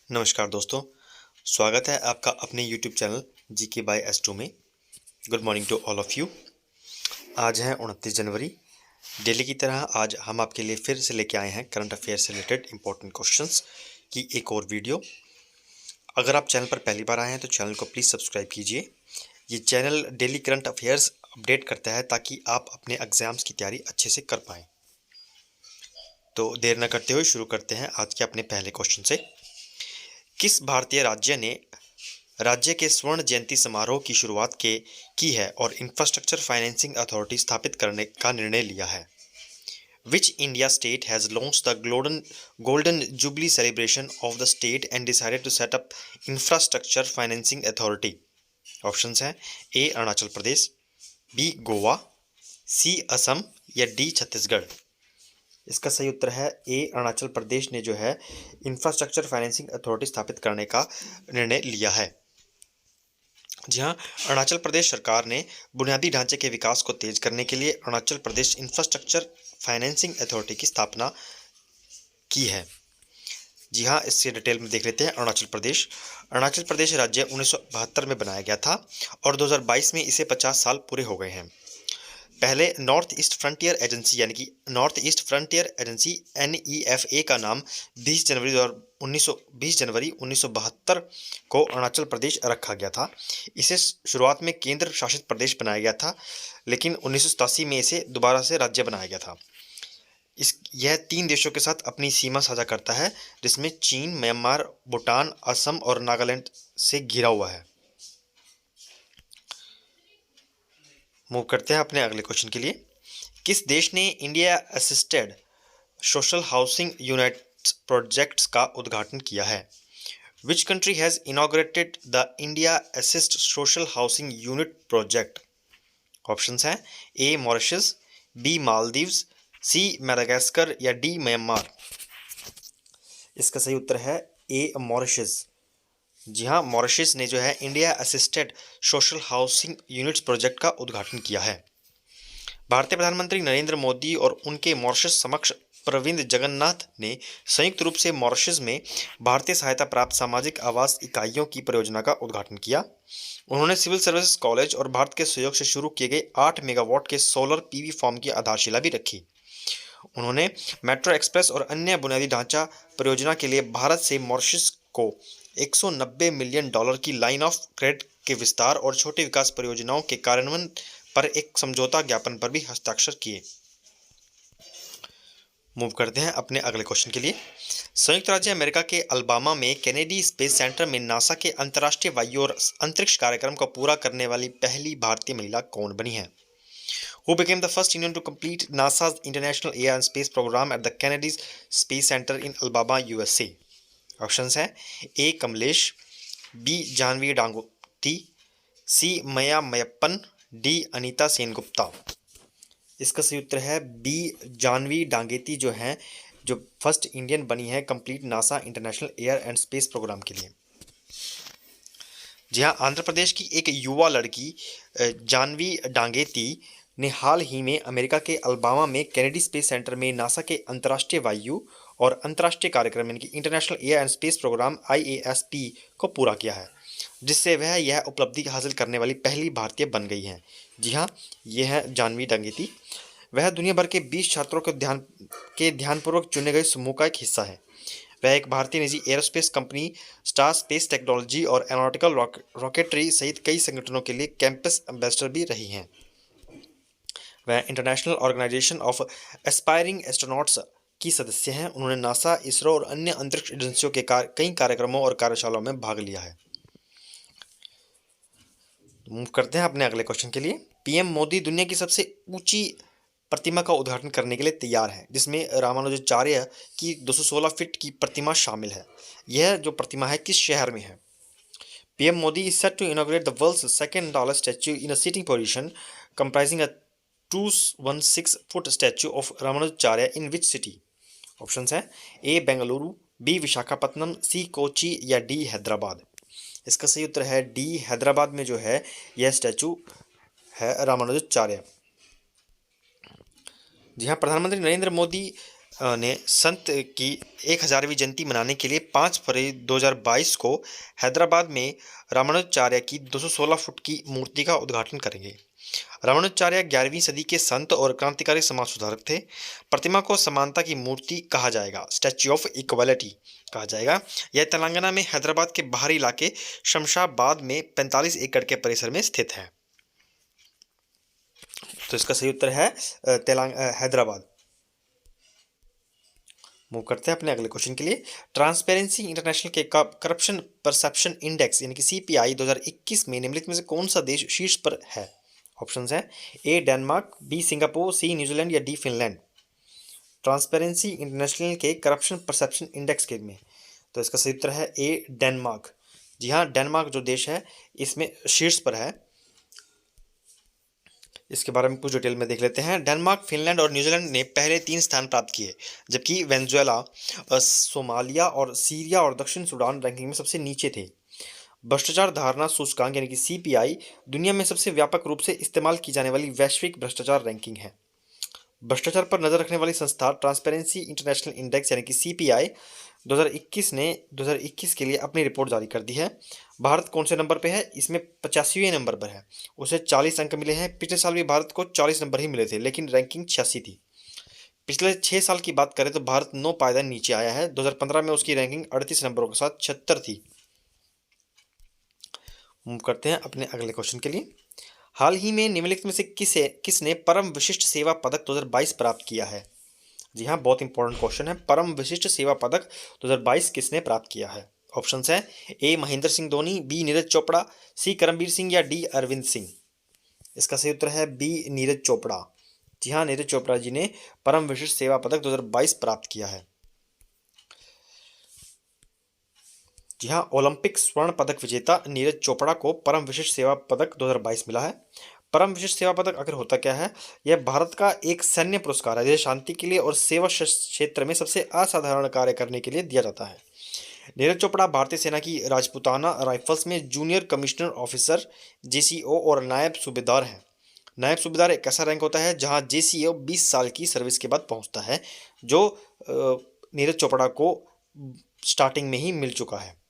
नमस्कार दोस्तों, स्वागत है आपका अपने यूट्यूब चैनल जीके बाय एस2 में। Good morning to all of you. आज है 29 जनवरी। डेली की तरह आज हम आपके लिए फिर से लेके आए हैं करंट अफेयर से रिलेटेड इंपॉर्टेंट क्वेश्चंस की एक और वीडियो। अगर आप चैनल पर पहली बार आए हैं तो चैनल को प्लीज़ सब्सक्राइब कीजिए। ये channel daily current affairs update करता है ताकि आप अपने एग्ज़ाम्स की तैयारी अच्छे से कर पाएँ। तो देर न करते हुए शुरू करते हैं आज के अपने पहले क्वेश्चन से। किस भारतीय राज्य ने राज्य के स्वर्ण जयंती समारोह की शुरुआत की है और इंफ्रास्ट्रक्चर फाइनेंसिंग अथॉरिटी स्थापित करने का निर्णय लिया है? Which India state has launched the Golden Jubilee celebration of the state and decided to set up Infrastructure Financing Authority? Options हैं ए अरुणाचल प्रदेश, बी गोवा, सी असम या डी छत्तीसगढ़। इसका सही उत्तर है ए अरुणाचल प्रदेश ने जो है इंफ्रास्ट्रक्चर फाइनेंसिंग अथॉरिटी स्थापित करने का निर्णय लिया है। जी हाँ, अरुणाचल प्रदेश सरकार ने बुनियादी ढांचे के विकास को तेज करने के लिए Arunachal Pradesh infrastructure financing authority की स्थापना की है। जी हाँ, इससे डिटेल में देख लेते हैं। अरुणाचल प्रदेश राज्य 1972 में बनाया गया था और 2022 में इसे 50 साल पूरे हो गए हैं। पहले नॉर्थ ईस्ट फ्रंटियर एजेंसी यानी कि north east frontier agency NEFA का नाम 20 जनवरी 1972 को अरुणाचल प्रदेश रखा गया था। इसे शुरुआत में केंद्र शासित प्रदेश बनाया गया था, लेकिन 1987 में इसे दोबारा से राज्य बनाया गया था। यह 3 देशों के साथ अपनी सीमा साझा करता है, जिसमें चीन, म्यांमार, भूटान, असम और नागालैंड से घिरा हुआ है। मूव करते हैं अपने अगले क्वेश्चन के लिए। किस देश ने India assisted social housing units projects का उद्घाटन किया है? Which country has inaugurated the India assist social housing unit project? Options हैं ए मॉरिशस, बी मालदीव्स, सी मैडागास्कर या डी म्यांमार। इसका सही उत्तर है ए मॉरिशस। जी हाँ, मॉरिशस ने जो है India assisted social housing units project का उद्घाटन किया है। भारतीय प्रधानमंत्री नरेंद्र मोदी और उनके मॉरिशस समक्ष प्रविंद जगन्नाथ ने संयुक्त रूप से मॉरिशस में भारतीय सहायता प्राप्त सामाजिक आवास इकाइयों की परियोजना का उद्घाटन किया। उन्होंने सिविल सर्विसेज कॉलेज और भारत के सहयोग से शुरू किए गए 8 मेगावाट के सोलर PV फार्म की आधारशिला भी रखी। उन्होंने मेट्रो एक्सप्रेस और अन्य बुनियादी ढांचा परियोजना के लिए भारत से मॉरिशस को $190 मिलियन की लाइन ऑफ क्रेडिट के विस्तार और छोटे विकास परियोजनाओं के कार्यान्वयन पर एक समझौता ज्ञापन पर भी हस्ताक्षर किए। मूव करते हैं अपने अगले क्वेश्चन के लिए। संयुक्त राज्य अमेरिका के अल्बामा में केनेडी स्पेस सेंटर में नासा के अंतर्राष्ट्रीय वायु और अंतरिक्ष कार्यक्रम को पूरा करने वाली पहली भारतीय महिला कौन बनी है? Who became the first Indian to complete NASA's International Air and Space Program at the Kennedy Space Center in Alabama, USA? Options हैं ए कमलेश, बी जानवी डांगोती, सी मया मयप्पन, डी अनीता सेनगुप्ता। इसका सही उत्तर है बी जानवी डांगेती जो हैं जो फर्स्ट इंडियन बनी है complete NASA international air and space program के लिए। जी हाँ, आंध्र प्रदेश की एक युवा लड़की जानवी डांगेती ने हाल ही में अमेरिका के अल्बामा में केनेडी स्पेस सेंटर में नासा के अंतर्राष्ट्रीय वायु और अंतर्राष्ट्रीय कार्यक्रम यानी कि international air and space program IASP को पूरा किया है, जिससे वह यह उपलब्धि हासिल करने वाली पहली भारतीय बन गई हैं। जी हाँ, ये है जानवी डांगेती। वह दुनिया भर के 20 छात्रों के ध्यानपूर्वक चुने गए समूह का एक हिस्सा है। वह एक भारतीय निजी aerospace company star space technology और एरोनॉटिकल रॉकेटरी सहित कई संगठनों के लिए कैंपस एम्बेसडर भी रही हैं। वह international organisation of aspiring astronauts की सदस्य हैं। उन्होंने नासा, इसरो और अन्य अंतरिक्ष एजेंसियों के कई कार्यक्रमों और कार्यशालाओं में भाग लिया है। मूव करते हैं अपने अगले क्वेश्चन के लिए। PM मोदी दुनिया की सबसे ऊंची प्रतिमा का उद्घाटन करने के लिए तैयार है, जिसमें रामानुजाचार्य की 216 फीट की प्रतिमा शामिल है। यह जो प्रतिमा है किस शहर में है? PM Modi is set to inaugurate the world's second tallest statue in a sitting position, comprising a 216-foot statue of Ramanujacharya in which city? Options हैं ए बेंगलुरु, बी विशाखापत्तनम, सी कोची या डी हैदराबाद। इसका सही उत्तर है डी हैदराबाद में जो है यह स्टैचू है रामानुजाचार्य। जी हाँ, प्रधानमंत्री नरेंद्र मोदी ने संत की 1000वीं जयंती मनाने के लिए 5 फरवरी 2022 को हैदराबाद में रामानुजाचार्य की 216 फुट की मूर्ति का उद्घाटन करेंगे। रामानुजाचार्य 11वीं सदी के संत और क्रांतिकारी समाज सुधारक थे। प्रतिमा को समानता की मूर्ति कहा जाएगा, स्टैच्यू ऑफ इक्वालिटी कहा जाएगा। यह तेलंगाना में हैदराबाद के बाहरी इलाके शमशाबाद में 45 एकड़ के परिसर में स्थित है। तो इसका सही उत्तर है हैदराबाद। मूव करते हैं अपने अगले क्वेश्चन के लिए। ट्रांसपेरेंसी इंटरनेशनल के करप्शन परसेप्शन इंडेक्स यानी कि सीपीआई 2021 में निम्नलिखित में से कौन सा देश शीर्ष पर है? ऑप्शंस हैं ए डेनमार्क, बी सिंगापुर, सी न्यूजीलैंड या डी फिनलैंड। ट्रांसपेरेंसी इंटरनेशनल के करप्शन परसेप्शन इंडेक्स के में तो इसका सही उत्तर है ए डेनमार्क। जी हाँ, डेनमार्क जो देश है इसमें शीर्ष पर है। इसके बारे में कुछ डिटेल में देख लेते हैं। डेनमार्क, फिनलैंड और न्यूजीलैंड ने पहले 3 स्थान प्राप्त किए, जबकि वेनेजुएला, सोमालिया और सीरिया और दक्षिण सूडान रैंकिंग में सबसे नीचे थे। भ्रष्टाचार धारणा सूचकांक यानी कि सीपीआई दुनिया में सबसे व्यापक रूप से इस्तेमाल की जाने वाली वैश्विक भ्रष्टाचार रैंकिंग है। भ्रष्टाचार पर नजर रखने वाली संस्था ट्रांसपेरेंसी इंटरनेशनल इंडेक्स यानी कि सीपीआई 2021 ने 2021 के लिए अपनी रिपोर्ट जारी कर दी है। भारत कौन से नंबर पे है? इसमें 85वें नंबर पर है। उसे 40 अंक मिले हैं। पिछले साल भी भारत को 40 नंबर ही मिले थे, लेकिन रैंकिंग 86 थी। पिछले 6 साल की बात करें तो भारत 9 पायदान नीचे आया है। 2015 में उसकी रैंकिंग 38 नंबरों के साथ 76 थी। मूव करते हैं अपने अगले क्वेश्चन के लिए। हाल ही में निम्नलिखित में से किसने परम विशिष्ट सेवा पदक 2022 प्राप्त किया है? जी हाँ, बहुत इंपॉर्टेंट क्वेश्चन है। परम विशिष्ट सेवा पदक 2022 किसने प्राप्त किया है? ऑप्शंस हैं ए महेंद्र सिंह धोनी, बी नीरज चोपड़ा, सी करमबीर सिंह या डी अरविंद सिंह। इसका सही उत्तर है बी नीरज चोपड़ा। जी हाँ, नीरज चोपड़ा जी ने परम विशिष्ट सेवा पदक 2022 प्राप्त किया है। जी हाँ, ओलंपिक स्वर्ण पदक विजेता नीरज चोपड़ा को परम विशिष्ट सेवा पदक 2022 मिला है। परम विशिष्ट सेवा पदक आखिर होता क्या है? यह भारत का एक सैन्य पुरस्कार है जिसे शांति के लिए और सेवा क्षेत्र में सबसे असाधारण कार्य करने के लिए दिया जाता है। नीरज चोपड़ा भारतीय सेना की राजपूताना राइफल्स में जूनियर कमिश्नर ऑफिसर जेसीओ और नायब सूबेदार हैं। नायब सूबेदार एक ऐसा रैंक होता है जहां जेसीओ 20 साल की सर्विस के बाद पहुंचता है, जो नीरज चोपड़ा को स्टार्टिंग में ही मिल चुका है।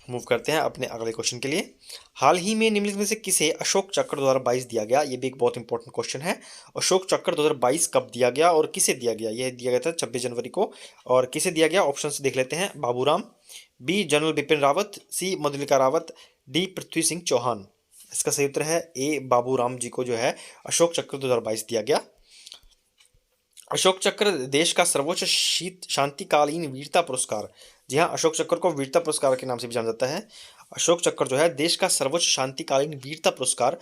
मूव करते हैं अपने अगले क्वेश्चन के लिए। हाल ही में निम्नलिखित में से किसे अशोक चक्र 2022 दिया गया? ये भी एक बहुत इंपॉर्टेंट क्वेश्चन है। अशोक चक्र 2022 कब दिया गया और किसे दिया गया? यह दिया गया था 26 जनवरी को। और किसे दिया गया? ऑप्शन से देख लेते हैं। बाबूराम, बी जनरल बिपिन रावत, सी मधुलिका रावत, डी पृथ्वी सिंह चौहान। इसका सही उत्तर है ए बाबूराम जी को जो है अशोक चक्र 2022 दिया गया। अशोक चक्र देश का सर्वोच्च शांतिकालीन वीरता पुरस्कार। जी हाँ, अशोक चक्र को वीरता पुरस्कार के नाम से भी जाना जाता है। अशोक चक्र जो है देश का सर्वोच्च शांतिकालीन वीरता पुरस्कार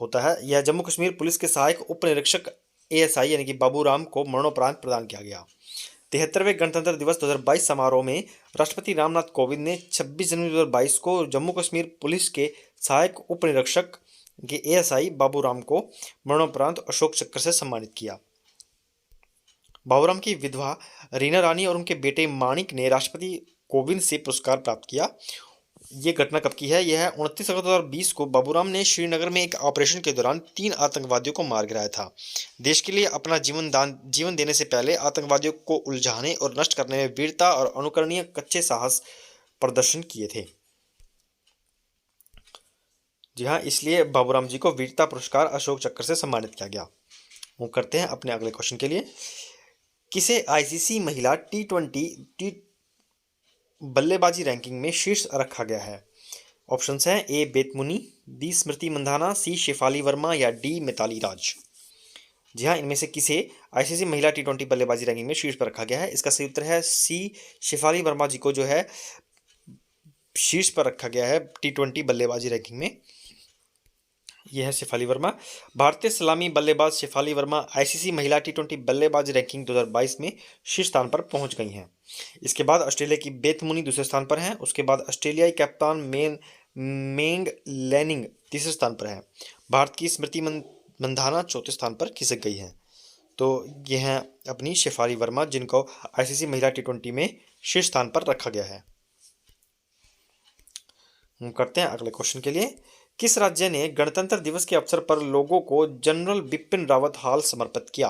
होता है। यह जम्मू कश्मीर पुलिस के सहायक उप निरीक्षक एएसआई यानी कि बाबूराम को मरणोपरांत प्रदान किया गया। 73वें गणतंत्र दिवस 2022 समारोह में राष्ट्रपति रामनाथ कोविंद ने 26 जनवरी 2022 को जम्मू कश्मीर पुलिस के सहायक उप निरीक्षक के एएसआई बाबूराम को मरणोपरांत अशोक चक्र से सम्मानित किया। बाबूराम की विधवा रीना रानी और उनके बेटे माणिक ने राष्ट्रपति कोविंद से पुरस्कार प्राप्त किया। ये घटना कब की है? यह है 29 अगस्त 2020 को बाबूराम ने श्रीनगर में एक ऑपरेशन के दौरान 3 आतंकवादियों को मार गिराया था। देश के लिए अपना जीवन देने से पहले आतंकवादियों को उलझाने और नष्ट करने में वीरता और अनुकरणीय कच्चे साहस प्रदर्शन किए थे। जी हाँ, इसलिए बाबूराम जी को वीरता पुरस्कार अशोक चक्र से सम्मानित किया गया। वो करते हैं अपने अगले क्वेश्चन के लिए। किसे आईसीसी महिला टी20 बल्लेबाजी रैंकिंग में शीर्ष रखा गया है? ऑप्शंस हैं ए बेतमुनी, बी स्मृति मंधाना, सी शेफाली वर्मा या डी मिताली राज। जी हाँ, इनमें से किसे आईसीसी महिला टी20 बल्लेबाजी रैंकिंग में शीर्ष पर रखा गया है? इसका सही उत्तर है सी शेफाली वर्मा जी को जो है शीर्ष पर रखा गया है टी20 बल्लेबाजी रैंकिंग में। यह है शेफाली वर्मा। भारतीय सलामी बल्लेबाज शेफाली वर्मा आईसीसी महिला टी20 बल्लेबाज रैंकिंग 2022 में शीर्ष स्थान पर पहुंच गई हैं। इसके बाद ऑस्ट्रेलिया की बेथ मुनी दूसरे स्थान पर हैं। उसके बाद ऑस्ट्रेलियाई कप्तान मेंग लैनिंग तीसरे स्थान पर हैं। भारत की स्मृति मंधाना चौथे स्थान पर खिसक गई हैं। तो ये हैं अपनी शेफाली वर्मा जिनको आईसीसी महिला टी20 में शीर्ष स्थान पर रखा गया है। हम करते हैं अगले क्वेश्चन के लिए। किस राज्य ने गणतंत्र दिवस के अवसर पर लोगों को जनरल बिपिन रावत हाल समर्पित किया?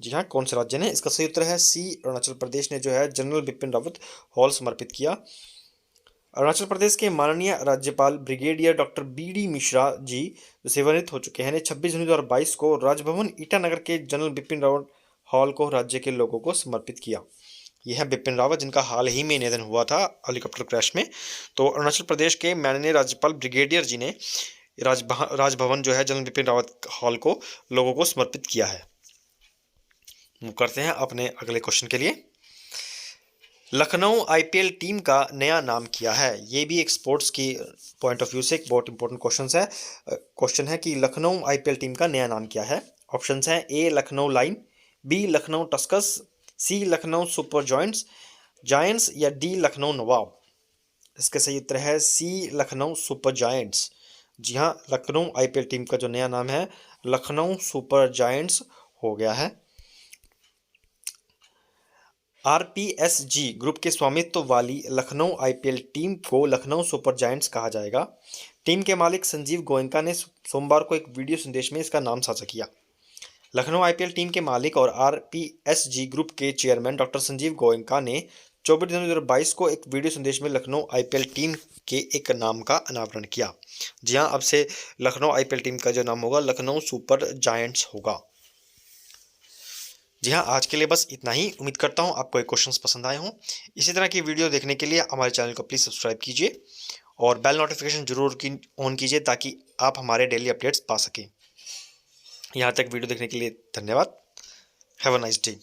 जी हाँ, कौन से राज्य ने? इसका सही उत्तर है सी, अरुणाचल प्रदेश ने जो है जनरल बिपिन रावत हॉल समर्पित किया। अरुणाचल प्रदेश के माननीय राज्यपाल brigadier doctor B D Mishra ji जो सेवानिवृत्त हो चुके हैं ने 26 जनवरी 2022 को राजभवन ईटानगर के जनरल बिपिन रावत हॉल को राज्य के लोगों को समर्पित किया। यह है बिपिन रावत जिनका हाल ही में निधन हुआ था हेलीकॉप्टर क्रैश में। तो अरुणाचल प्रदेश के माननीय राज्यपाल ब्रिगेडियर जी ने राजभवन जो है जनरल बिपिन रावत हॉल को लोगों को समर्पित किया है। मूव करते हैं अपने अगले क्वेश्चन के लिए। लखनऊ आईपीएल टीम का नया नाम क्या है? ये भी एक स्पोर्ट्स की पॉइंट ऑफ व्यू से एक बहुत इंपॉर्टेंट क्वेश्चन है कि लखनऊ आईपीएल टीम का नया नाम क्या है। ऑप्शंस हैं A Lucknow line, B Lucknow Tuskers, C Lucknow Super Giants या डी लखनऊ नवाब। इसका सही उत्तर है सी लखनऊ सुपर जायंट्स। जी हाँ, लखनऊ आईपीएल टीम का जो नया नाम है लखनऊ सुपर जायंट्स हो गया है। आरपीएसजी ग्रुप के स्वामित्व वाली लखनऊ आईपीएल टीम को लखनऊ सुपर जायंट्स कहा जाएगा। टीम के मालिक संजीव गोयनका ने सोमवार को एक वीडियो संदेश में इसका नाम साझा किया। लखनऊ आईपीएल टीम के मालिक और आरपीएसजी ग्रुप के चेयरमैन डॉक्टर संजीव गोयनका ने 24 जनवरी 2022 को एक वीडियो संदेश में लखनऊ आईपीएल टीम के एक नाम का अनावरण किया। जी हाँ, अब से लखनऊ आईपीएल टीम का जो नाम होगा लखनऊ सुपर जायंट्स होगा। जी हाँ, आज के लिए बस इतना ही। उम्मीद करता हूँ आपको ये क्वेश्चंस पसंद आए हों। इसी तरह की वीडियो देखने के लिए हमारे चैनल को प्लीज़ सब्सक्राइब कीजिए और बेल नोटिफिकेशन जरूर ऑन कीजिए ताकि आप हमारे डेली अपडेट्स पा सकें। यहाँ तक वीडियो देखने के लिए धन्यवाद। Have a nice day.